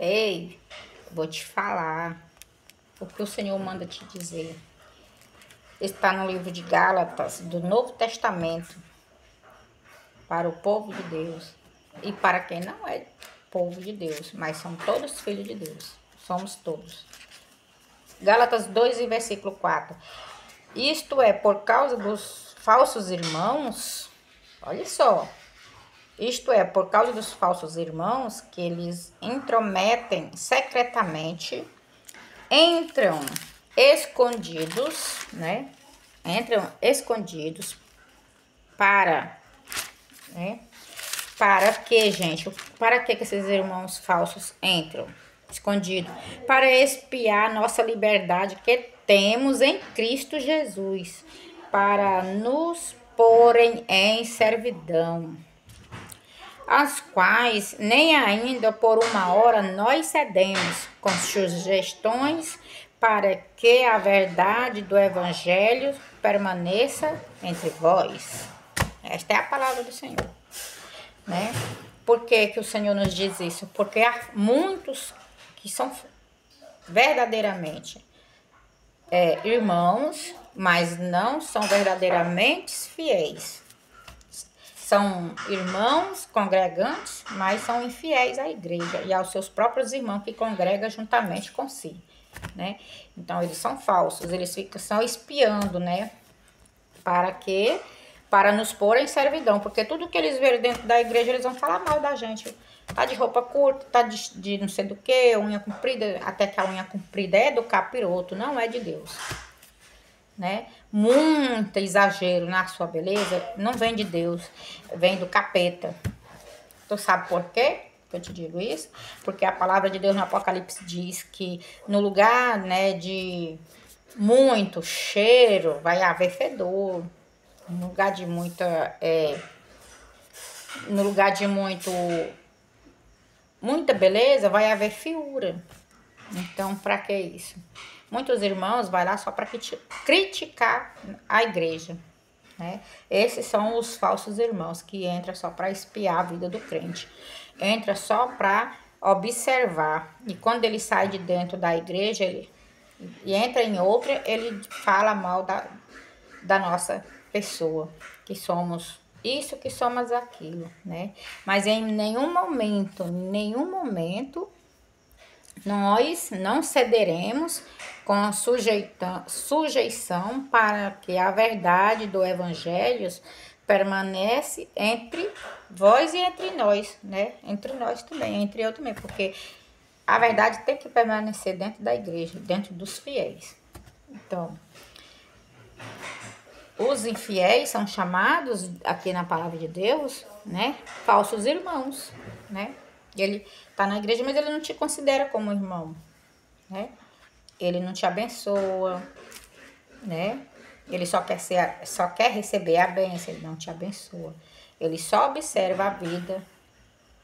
Ei, vou te falar o que o Senhor manda te dizer. Está no livro de Gálatas, do Novo Testamento, para o povo de Deus e para quem não é povo de Deus, mas são todos filhos de Deus. Somos todos. Gálatas 2 e versículo 4. Isto é, por causa dos falsos irmãos, olha só, isto é, por causa dos falsos irmãos, que eles intrometem secretamente, entram escondidos, né? Entram escondidos para, né? Para que, gente? Para que esses irmãos falsos entram escondidos? Para espiar nossa liberdade que temos em Cristo Jesus, para nos porem em servidão, as quais nem ainda por uma hora nós cedemos com sugestões para que a verdade do Evangelho permaneça entre vós. Esta é a palavra do Senhor, né? Por que que o Senhor nos diz isso? Porque há muitos que são verdadeiramente irmãos, mas não são verdadeiramente fiéis. São irmãos congregantes, mas são infiéis à igreja e aos seus próprios irmãos que congregam juntamente com si, né? Então, eles são falsos, eles ficam só espiando, né? Para quê? Para nos pôr em servidão, porque tudo que eles verem dentro da igreja, eles vão falar mal da gente. Tá de roupa curta, tá de não sei do que, unha comprida, até que a unha comprida é do capiroto, não é de Deus, né? Muito exagero na sua beleza não vem de Deus, vem do capeta. Tu sabe por quê que eu te digo isso? Porque a palavra de Deus no Apocalipse diz que no lugar, né, de muito cheiro vai haver fedor. No lugar de muita beleza vai haver feiura. Então, para que isso? Muitos irmãos vão lá só para criticar a igreja, né? Esses são os falsos irmãos que entram só para espiar a vida do crente. Entra só para observar. E quando ele sai de dentro da igreja e entra em outra, ele fala mal da nossa pessoa, que somos isso, que somos aquilo, né? Mas em nenhum momento, nós não cederemos com sujeição para que a verdade do Evangelho permanece entre vós e entre nós, né? Entre nós também, entre eu também, porque a verdade tem que permanecer dentro da igreja, dentro dos fiéis. Então, os infiéis são chamados aqui na palavra de Deus, né? Falsos irmãos, né? Ele tá na igreja, mas ele não te considera como irmão, né? Ele não te abençoa, né? Ele só quer receber a bênção, ele não te abençoa. Ele só observa a vida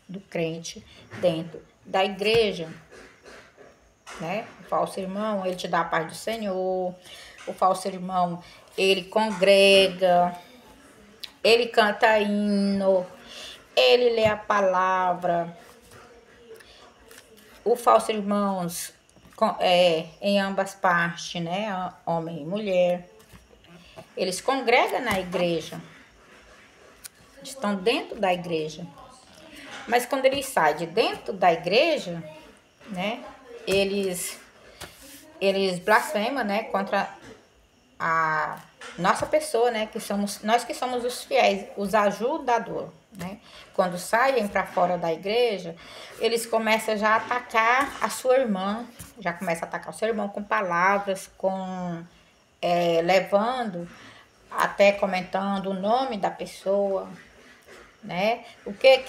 do crente dentro da igreja, né? O falso irmão, ele te dá a paz do Senhor. O falso irmão, ele congrega, ele canta hino, ele lê a palavra. O falso irmãos, em ambas partes, né? Homem e mulher. Eles congregam na igreja. Estão dentro da igreja. Mas quando eles saem de dentro da igreja, né? Eles blasfemam, né? Contra a nossa pessoa, né? Nós que somos os fiéis, os ajudadores, né? Quando saem para fora da igreja, eles começam já a atacar a sua irmã, já começam a atacar o seu irmão com palavras, levando, até comentando o nome da pessoa, né? O que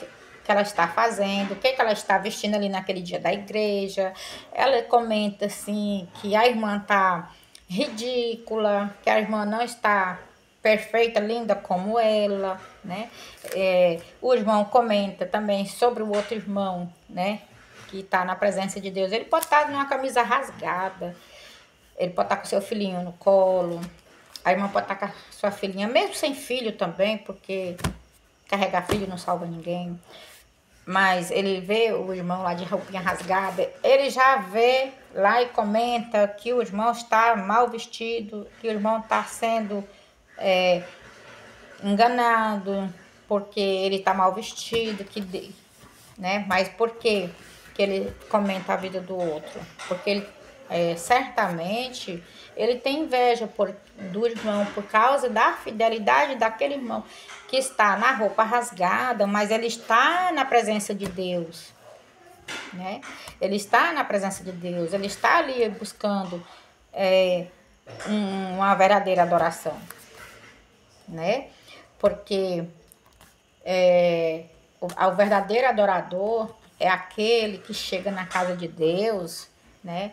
ela está fazendo, o que ela está vestindo ali naquele dia da igreja. Ela comenta assim que a irmã está ridícula, que a irmã não está perfeita, linda como ela, né? O irmão comenta também sobre o outro irmão, né? Que está na presença de Deus. Ele pode estar numa camisa rasgada, ele pode estar com seu filhinho no colo, a irmã pode estar com a sua filhinha, mesmo sem filho também, porque carregar filho não salva ninguém. mas ele vê o irmão lá de roupinha rasgada, ele já vê lá e comenta que o irmão está mal vestido, que o irmão está sendo enganado, porque ele está mal vestido, né? Mas por que ele comenta a vida do outro? Porque ele, certamente ele tem inveja do irmão por causa da fidelidade daquele irmão que está na roupa rasgada, mas ele está na presença de Deus, né? Ele está na presença de Deus, ele está ali buscando uma verdadeira adoração, né? Porque o verdadeiro adorador é aquele que chega na casa de Deus, né?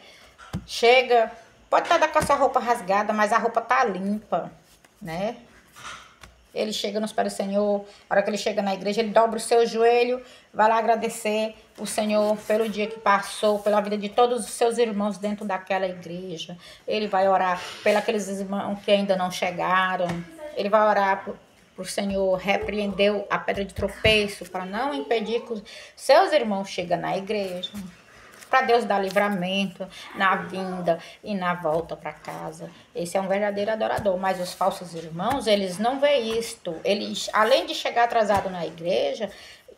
Chega, pode estar com a sua roupa rasgada, mas a roupa tá limpa, né? Ele chega nos pés do Senhor, a hora que ele chega na igreja, ele dobra o seu joelho, vai lá agradecer o Senhor pelo dia que passou, pela vida de todos os seus irmãos dentro daquela igreja. Ele vai orar pelos irmãos que ainda não chegaram. Ele vai orar o Senhor repreendeu a pedra de tropeço para não impedir que os seus irmãos cheguem na igreja. Para Deus dar livramento na vinda e na volta para casa. Esse é um verdadeiro adorador. Mas os falsos irmãos, eles não veem isto. Eles, além de chegar atrasado na igreja,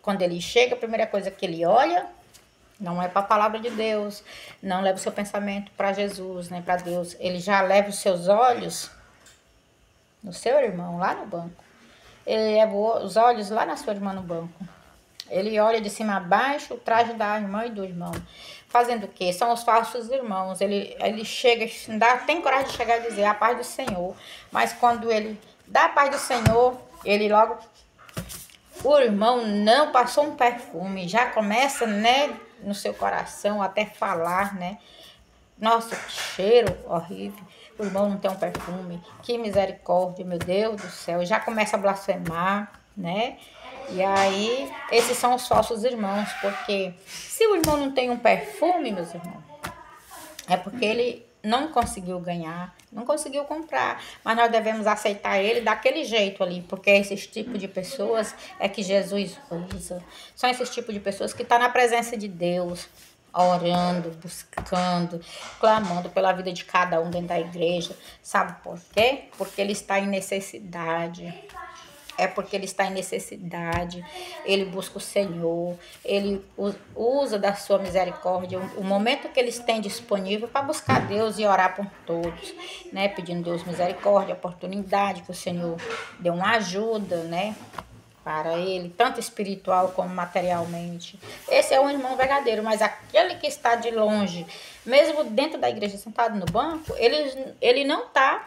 quando ele chega, a primeira coisa que ele olha não é para a palavra de Deus, não leva o seu pensamento para Jesus, nem para Deus. Ele já leva os seus olhos no seu irmão, lá no banco. Ele leva os olhos lá na sua irmã no banco. Ele olha de cima a baixo o traje da irmã e do irmão. Fazendo o quê? São os falsos irmãos. Ele chega, tem coragem de chegar e dizer a paz do Senhor. Mas quando ele dá a paz do Senhor, ele logo... O irmão não passou um perfume. Já começa, né, no seu coração até falar, né? Nossa, que cheiro horrível. O irmão não tem um perfume. Que misericórdia, meu Deus do céu. Já começa a blasfemar, né? E aí, esses são os falsos irmãos. Porque se o irmão não tem um perfume, meus irmãos, é porque ele não conseguiu ganhar, não conseguiu comprar. Mas nós devemos aceitar ele daquele jeito ali. Porque esses tipos de pessoas é que Jesus usa. São esses tipos de pessoas que estão na presença de Deus, orando, buscando, clamando pela vida de cada um dentro da igreja. Sabe por quê? Porque ele está em necessidade. É porque ele está em necessidade. Ele busca o Senhor. Ele usa da sua misericórdia o momento que eles têm disponível para buscar Deus e orar por todos, né? Pedindo Deus misericórdia, oportunidade, que o Senhor dê uma ajuda, né? Para ele, tanto espiritual como materialmente. Esse é um irmão verdadeiro, mas aquele que está de longe, mesmo dentro da igreja, sentado no banco, ele não está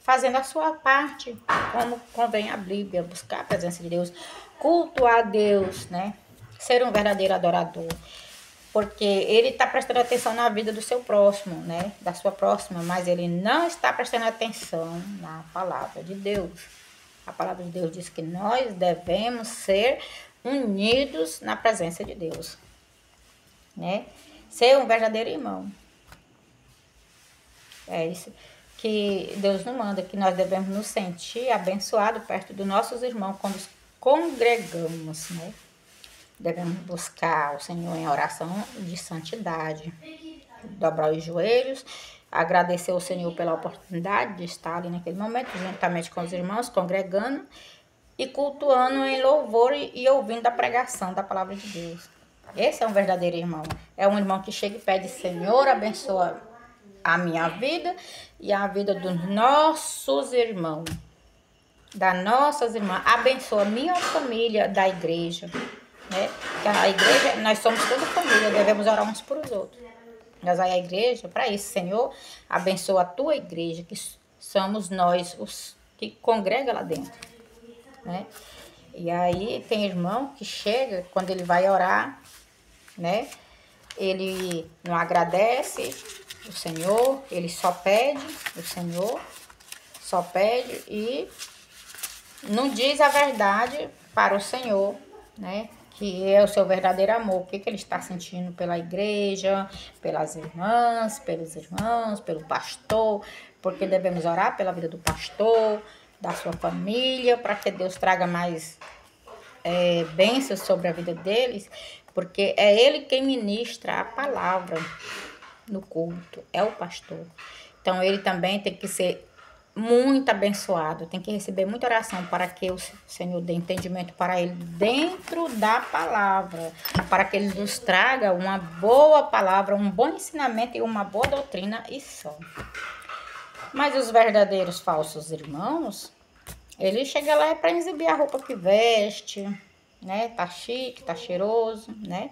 fazendo a sua parte, como convém a Bíblia, buscar a presença de Deus, cultuar a Deus, né? Ser um verdadeiro adorador. Porque ele está prestando atenção na vida do seu próximo, né? Da sua próxima, mas ele não está prestando atenção na palavra de Deus. A palavra de Deus diz que nós devemos ser unidos na presença de Deus, né? Ser um verdadeiro irmão. É isso que Deus nos manda, que nós devemos nos sentir abençoados perto dos nossos irmãos quando congregamos, né? Devemos buscar o Senhor em oração de santidade, dobrar os joelhos, agradecer ao Senhor pela oportunidade de estar ali naquele momento, juntamente com os irmãos, congregando e cultuando em louvor e ouvindo a pregação da palavra de Deus. Esse é um verdadeiro irmão. É um irmão que chega e pede: Senhor, abençoa a minha vida e a vida dos nossos irmãos, das nossas irmãs. Abençoa a minha família da igreja, né? Porque a igreja, nós somos toda família, devemos orar uns por os outros. Nós vamos à igreja para isso. Senhor, abençoa a tua igreja, que somos nós os que congrega lá dentro, né? E aí tem irmão que chega, quando ele vai orar, né? Ele não agradece o Senhor, ele só pede o Senhor, só pede e não diz a verdade para o Senhor, né? Que é o seu verdadeiro amor, o que ele está sentindo pela igreja, pelas irmãs, pelos irmãos, pelo pastor, porque devemos orar pela vida do pastor, da sua família, para que Deus traga mais bênçãos sobre a vida deles, porque é ele quem ministra a palavra no culto, é o pastor. Então ele também tem que ser muito abençoado, tem que receber muita oração para que o Senhor dê entendimento para ele dentro da palavra, para que ele nos traga uma boa palavra, um bom ensinamento e uma boa doutrina e só. Mas os verdadeiros falsos irmãos, ele chega lá para exibir a roupa que veste, né? Tá chique, tá cheiroso, né?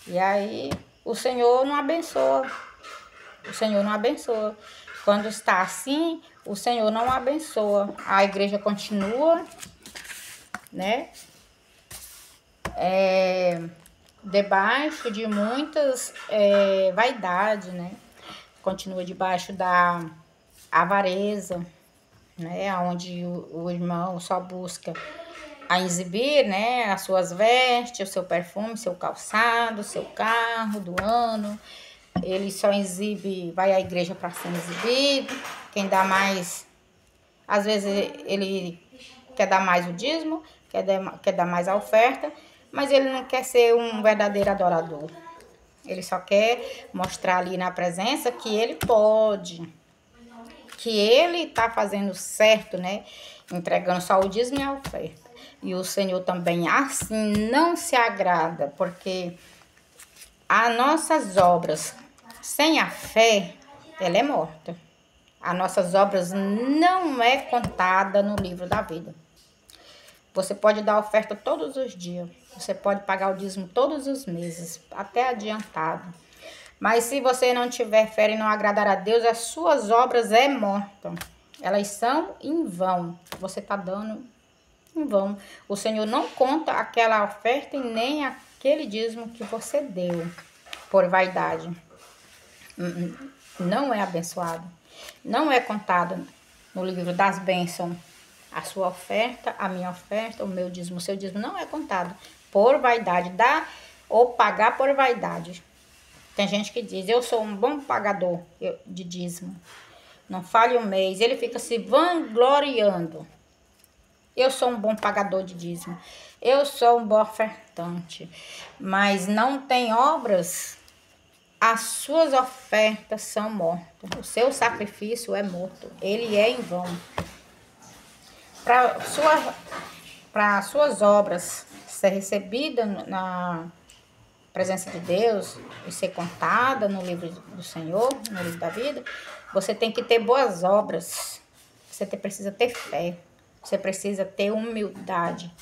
E aí o Senhor não abençoa. O Senhor não abençoa. Quando está assim, o Senhor não abençoa. A igreja continua, né? Debaixo de muitas vaidades, né? Continua debaixo da avareza, né? Onde o irmão só busca a exibir, né? As suas vestes, o seu perfume, seu calçado, seu carro do ano. Ele só exibe, vai à igreja para ser exibido. Quem dá mais, às vezes ele quer dar mais o dízimo, quer dar mais a oferta, mas ele não quer ser um verdadeiro adorador. Ele só quer mostrar ali na presença que ele pode, que ele está fazendo certo, né? Entregando só o dízimo e a oferta. E o Senhor também assim não se agrada, porque as nossas obras sem a fé, ela é morta. As nossas obras não é contada no livro da vida. Você pode dar oferta todos os dias. Você pode pagar o dízimo todos os meses, até adiantado. Mas se você não tiver fé e não agradar a Deus, as suas obras é morta. Elas são em vão. Você está dando em vão. O Senhor não conta aquela oferta e nem aquele dízimo que você deu por vaidade. Não é abençoado. Não é contado no livro das bênçãos. A sua oferta, a minha oferta, o meu dízimo, o seu dízimo não é contado por vaidade. Dá ou pagar por vaidade. Tem gente que diz, eu sou um bom pagador de dízimo. Não falhe um mês. Ele fica se vangloriando. Eu sou um bom pagador de dízimo. Eu sou um bom ofertante. Mas não tem obras. As suas ofertas são mortas. O seu sacrifício é morto. Ele é em vão. Para suas obras ser recebida na presença de Deus e ser contada no livro do Senhor, no livro da vida, você tem que ter boas obras. Você precisa ter fé. Você precisa ter humildade.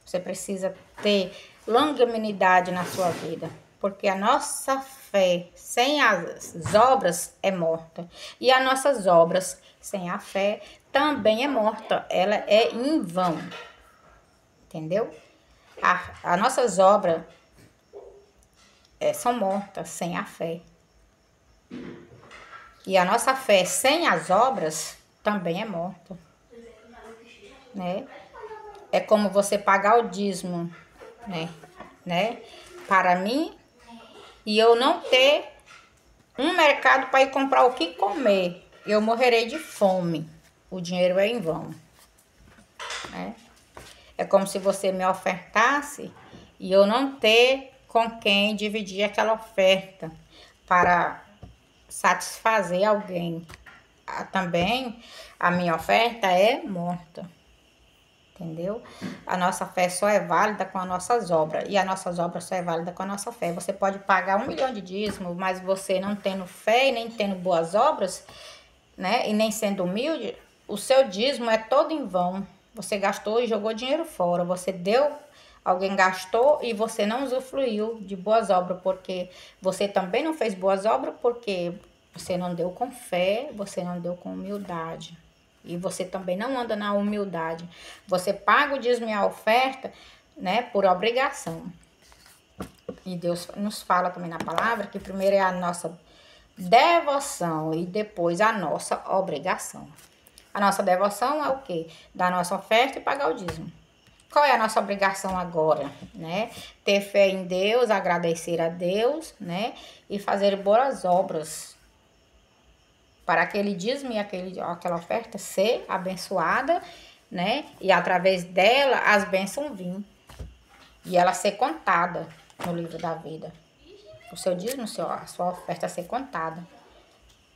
Você precisa ter longanimidade na sua vida. Porque a nossa fé sem as obras é morta. E as nossas obras sem a fé também é morta. Ela é em vão. Entendeu? As nossas obras são mortas sem a fé. E a nossa fé sem as obras também é morta. Né? É como você pagar o dízimo, né? Para mim, e eu não ter um mercado para ir comprar o que comer. Eu morrerei de fome. O dinheiro é em vão. Né? É como se você me ofertasse e eu não ter com quem dividir aquela oferta para satisfazer alguém. Também a minha oferta é morta. Entendeu? A nossa fé só é válida com as nossas obras. E as nossas obras só é válida com a nossa fé. Você pode pagar 1 milhão de dízimo, mas você não tendo fé e nem tendo boas obras, né? E nem sendo humilde, o seu dízimo é todo em vão. Você gastou e jogou dinheiro fora. Você deu, alguém gastou e você não usufruiu de boas obras, porque você também não fez boas obras, porque você não deu com fé, você não deu com humildade. E você também não anda na humildade. Você paga o dízimo e a oferta, né, por obrigação. E Deus nos fala também na palavra que primeiro é a nossa devoção e depois a nossa obrigação. A nossa devoção é o quê? Dar a nossa oferta e pagar o dízimo. Qual é a nossa obrigação agora, né? Ter fé em Deus, agradecer a Deus, né? E fazer boas obras para aquele dízimo e aquela oferta ser abençoada, né? E através dela as bênçãos virem. e ela ser contada no livro da vida. O seu dízimo, a sua oferta ser contada.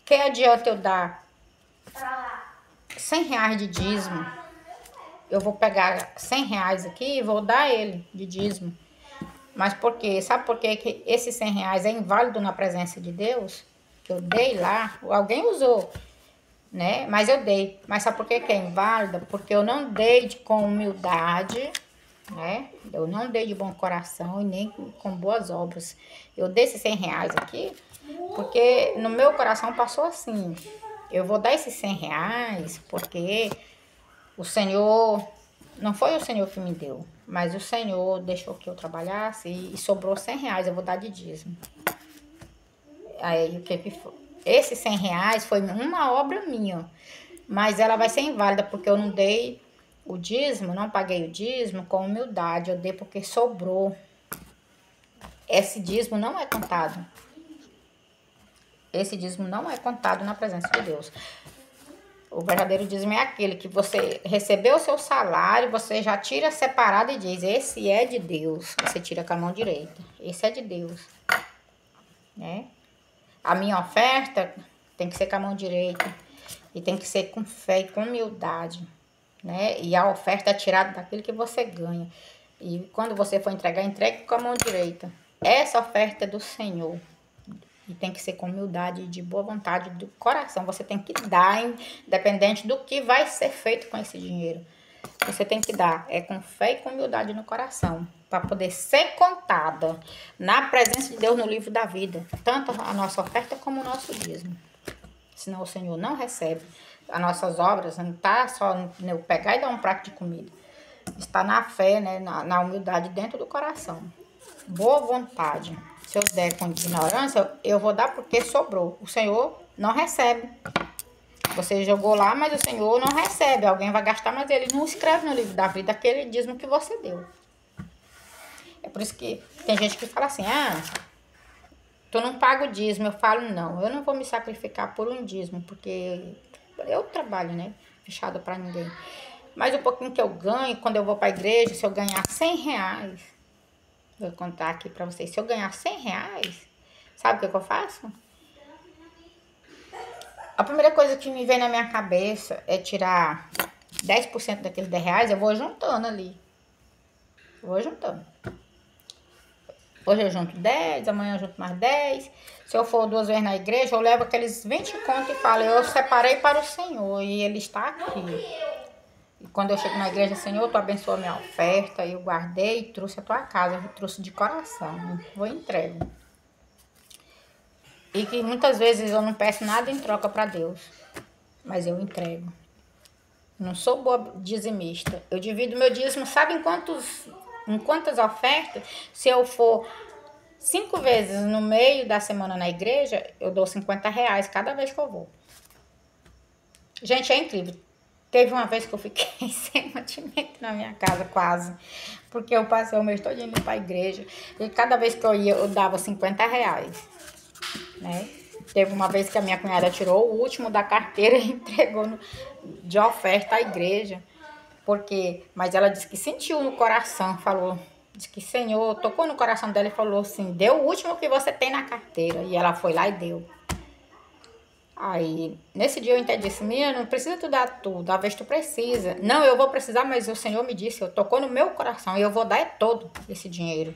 Que adianta eu dar R$100 de dízimo? Eu vou pegar R$100 aqui e vou dar ele de dízimo. Mas por quê? Sabe por quê que esses R$100 é inválido na presença de Deus? Que eu dei lá, alguém usou, né? Mas eu dei. Mas sabe por quê que é inválida? Porque eu não dei com humildade, né? Eu não dei de bom coração e nem com boas obras. Eu dei esses R$100 aqui, porque no meu coração passou assim. Eu vou dar esses R$100 porque o Senhor, não foi o Senhor que me deu, mas o Senhor deixou que eu trabalhasse e sobrou R$100, eu vou dar de dízimo. Aí o que foi? Esses R$100 foi uma obra minha, mas ela vai ser inválida porque eu não dei o dízimo, não paguei o dízimo com humildade, eu dei porque sobrou. Esse dízimo não é contado. Esse dízimo não é contado na presença de Deus. O verdadeiro dízimo é aquele que você recebeu o seu salário, você já tira separado e diz, esse é de Deus. Você tira com a mão direita. Esse é de Deus. Né? A minha oferta tem que ser com a mão direita. E tem que ser com fé e com humildade. Né? E a oferta é tirada daquilo que você ganha. E quando você for entregar, entregue com a mão direita. Essa oferta é do Senhor. E tem que ser com humildade e de boa vontade do coração. Você tem que dar, independente do que vai ser feito com esse dinheiro. Você tem que dar com fé e com humildade no coração. Para poder ser contada na presença de Deus no livro da vida. Tanto a nossa oferta como o nosso dízimo. Senão o Senhor não recebe. As nossas obras não está só eu pegar e dar um prato de comida. Está na fé, né, na humildade dentro do coração. Boa vontade. Se eu der com ignorância, eu vou dar porque sobrou. O Senhor não recebe. Você jogou lá, mas o Senhor não recebe. Alguém vai gastar, mas ele não escreve no livro da vida aquele dízimo que você deu. É por isso que tem gente que fala assim, tu não paga o dízimo. Eu falo, não, eu não vou me sacrificar por um dízimo, porque eu trabalho, né? Fechado para ninguém. Mas o pouquinho que eu ganho, quando eu vou para a igreja, se eu ganhar R$100... Vou contar aqui pra vocês. Se eu ganhar R$100, sabe o que eu faço? A primeira coisa que me vem na minha cabeça é tirar 10% daqueles R$10. Eu vou juntando ali. Vou juntando. Hoje eu junto 10, amanhã eu junto mais 10. Se eu for 2 vezes na igreja, eu levo aqueles 20 contos e falo, eu separei para o Senhor e Ele está aqui. E quando eu chego na igreja, Senhor, tu abençoa a minha oferta, eu guardei e trouxe a tua casa, eu trouxe de coração, vou e entrego. E que muitas vezes eu não peço nada em troca para Deus, mas eu entrego. Não sou boa dizimista, eu divido meu dízimo, sabe em quantas ofertas? Se eu for 5 vezes no meio da semana na igreja, eu dou R$50 cada vez que eu vou. Gente, é incrível. Teve uma vez que eu fiquei sem mantimento na minha casa, quase. Porque eu passei o mês todo indo para a igreja. E cada vez que eu ia, eu dava R$50. Né? Teve uma vez que a minha cunhada tirou o último da carteira e entregou de oferta à igreja. Mas ela disse que sentiu no coração, falou. Disse que Senhor tocou no coração dela e falou assim, deu o último que você tem na carteira. E ela foi lá e deu. Aí, nesse dia eu entendi, disse, menina, não precisa tu dar tudo, às vezes tu precisa. Não, eu vou precisar, mas o Senhor me disse, eu tocou no meu coração e eu vou dar todo esse dinheiro.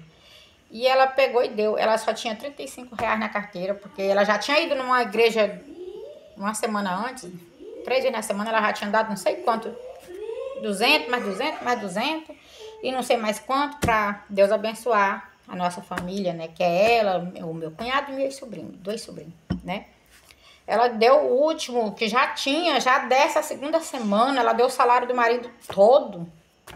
E ela pegou e deu, ela só tinha R$35 na carteira, porque ela já tinha ido numa igreja uma semana antes, 3 vezes na semana ela já tinha dado não sei quanto, 200, mais 200, mais 200, e não sei mais quanto, para Deus abençoar a nossa família, né, que é ela, o meu cunhado e meus sobrinhos, 2 sobrinhos, né. Ela deu o último, que já tinha, já dessa segunda semana, ela deu o salário do marido todo.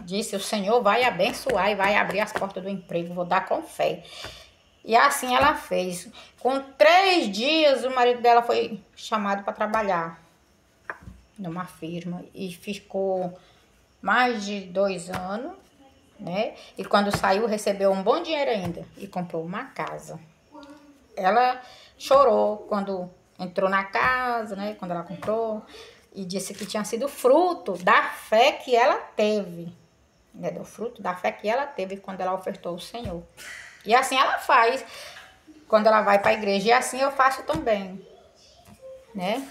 Disse, o Senhor vai abençoar e vai abrir as portas do emprego, vou dar com fé. E assim ela fez. Com 3 dias, o marido dela foi chamado para trabalhar numa firma. E ficou mais de 2 anos, né? E quando saiu, recebeu um bom dinheiro ainda. E comprou uma casa. Ela chorou quando entrou na casa, né, quando ela comprou, e disse que tinha sido fruto da fé que ela teve. né? Do fruto da fé que ela teve quando ela ofertou ao Senhor. E assim ela faz quando ela vai para a igreja. E assim eu faço também, né?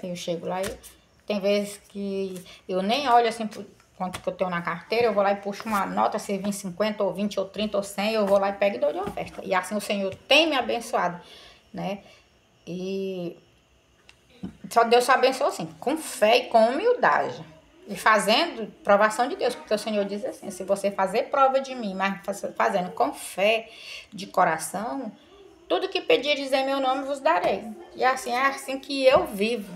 Aí eu chego lá e tem vezes que eu nem olho assim quanto que eu tenho na carteira, eu vou lá e puxo uma nota, se vir 50 ou 20 ou 30 ou 100, eu vou lá e pego e dou de oferta. E assim o Senhor tem me abençoado, né? E só Deus só abençoa assim, com fé e com humildade. E fazendo provação de Deus, porque o Senhor diz assim, se você fazer prova de mim, mas fazendo com fé, de coração, tudo que pedires em meu nome vos darei. E assim, é assim que eu vivo.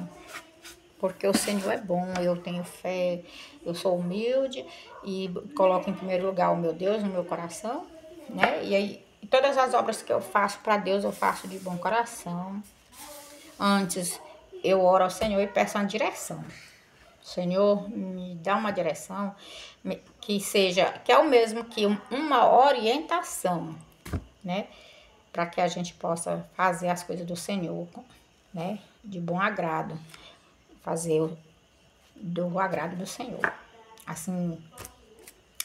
Porque o Senhor é bom, eu tenho fé, eu sou humilde e coloco em primeiro lugar o meu Deus no meu coração, né? E aí, todas as obras que eu faço para Deus, eu faço de bom coração. Antes, eu oro ao Senhor e peço uma direção. Senhor, me dá uma direção que seja, que é o mesmo que uma orientação, né? Para que a gente possa fazer as coisas do Senhor, né? De bom agrado. Fazer do agrado do Senhor. Assim,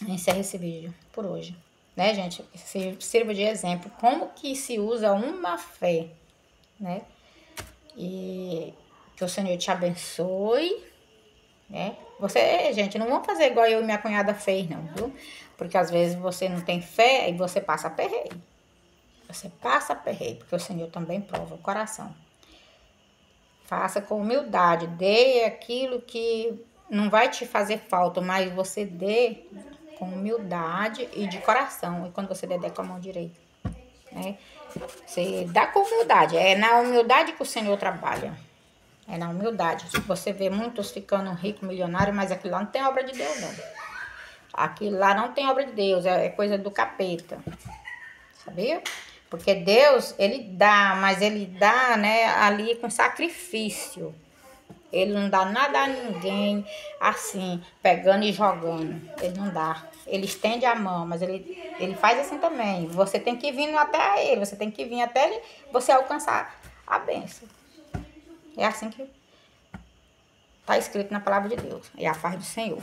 encerro esse vídeo por hoje. Né, gente? Sirva de exemplo como que se usa uma fé, né? E que o Senhor te abençoe, né? Você, gente, não vamos fazer igual eu e minha cunhada fez, não, viu? Porque às vezes você não tem fé e você passa perreio. Você passa perreio, porque o Senhor também prova o coração. Faça com humildade, dê aquilo que não vai te fazer falta, mas você dê com humildade e de coração. E quando você der com a mão direita, né? Você dá com humildade. É na humildade que o Senhor trabalha. É na humildade. Você vê muitos ficando ricos, milionários, mas aquilo lá não tem obra de Deus, não. Aquilo lá não tem obra de Deus, é coisa do capeta. Sabia? Porque Deus, ele dá, mas ele dá, né, ali com sacrifício. Ele não dá nada a ninguém assim, pegando e jogando. Ele não dá. Ele estende a mão, mas ele faz assim também. Você tem que vir até ele, você tem que vir até ele, você alcançar a bênção. É assim que está escrito na palavra de Deus. É a paz do Senhor.